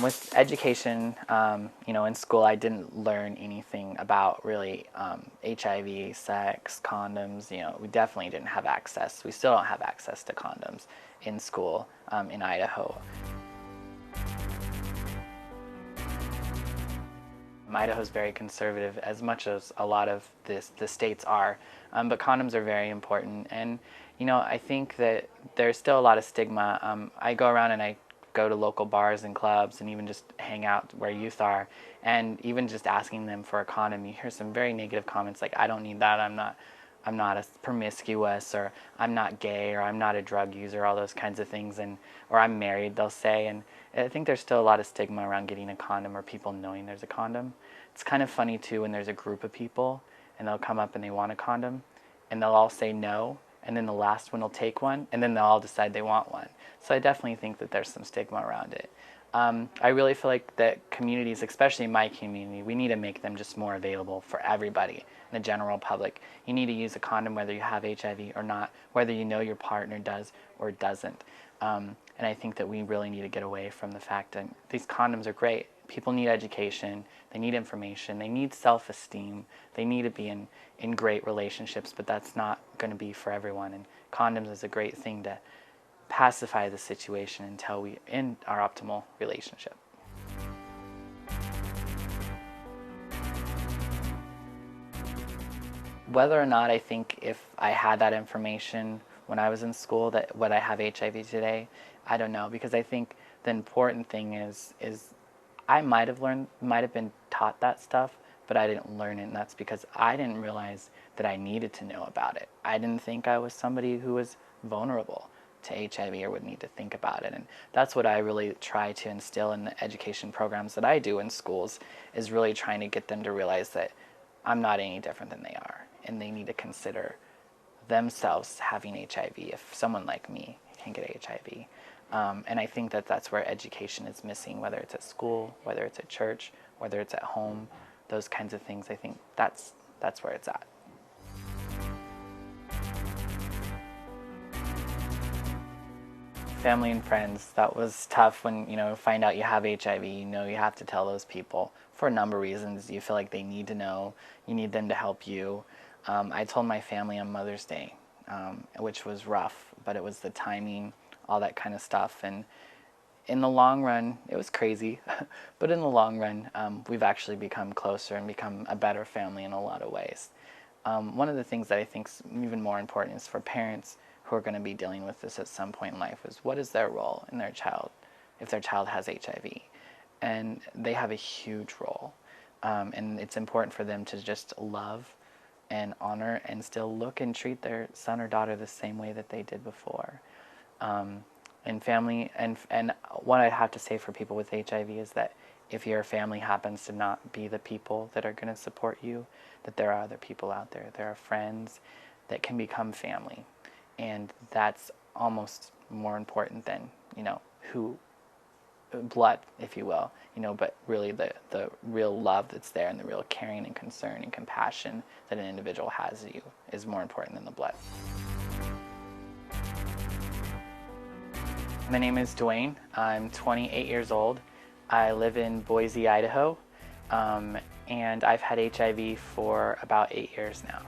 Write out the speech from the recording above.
With education, in school I didn't learn anything about really HIV, sex, condoms. We definitely didn't have access. We still don't have access to condoms in school in Idaho. Idaho is very conservative, as much as a lot of the states are, but condoms are very important. And I think that there's still a lot of stigma. I go around and I go to local bars and clubs and even just hang out where youth are, and even just asking them for a condom, you hear some very negative comments like, "I don't need that. I'm not a promiscuous," or "I'm not gay," or "I'm not a drug user," all those kinds of things, or "I'm married," they'll say. And I think there's still a lot of stigma around getting a condom or people knowing there's a condom. It's kind of funny too when there's a group of people and they'll come up and they want a condom and they'll all say no, and then the last one will take one, and then they'll all decide they want one. So I definitely think that there's some stigma around it. I really feel like that communities, especially my community, we need to make them just more available for everybody, the general public. You need to use a condom whether you have HIV or not, whether you know your partner does or doesn't. And I think that we really need to get away from the fact that these condoms are great. People need education, they need information, they need self-esteem, they need to be in great relationships, but that's not going to be for everyone. And condoms is a great thing to pacify the situation until we end our optimal relationship. Whether or not I think if I had that information when I was in school that would I have HIV today, I don't know, because I think the important thing is I might have been taught that stuff, but I didn't learn it, and that's because I didn't realize that I needed to know about it. I didn't think I was somebody who was vulnerable to HIV or would need to think about it. And that's what I really try to instill in the education programs that I do in schools, is really trying to get them to realize that I'm not any different than they are, and they need to consider themselves having HIV if someone like me can get HIV. And I think that that's where education is missing, whether it's at school, whether it's at church, whether it's at home, those kinds of things. I think that's where it's at. Family and friends, that was tough when find out you have HIV. You have to tell those people for a number of reasons. You feel like they need to know, you need them to help you. I told my family on Mother's Day, which was rough, but it was the timing, all that kind of stuff. And in the long run, it was crazy, but in the long run, we've actually become closer and become a better family in a lot of ways. One of the things that I think is even more important is for parents who are going to be dealing with this at some point in life, is what is their role in their child if their child has HIV? And they have a huge role. And it's important for them to just love and honor and still look and treat their son or daughter the same way that they did before. And family, and what I have to say for people with HIV is that if your family happens to not be the people that are going to support you, that there are other people out there. There are friends that can become family. And that's almost more important than, who, blood, if you will, but really the real love that's there and the real caring and concern and compassion that an individual has of you is more important than the blood. My name is Duane. I'm 28 years old. I live in Boise, Idaho, and I've had HIV for about 8 years now.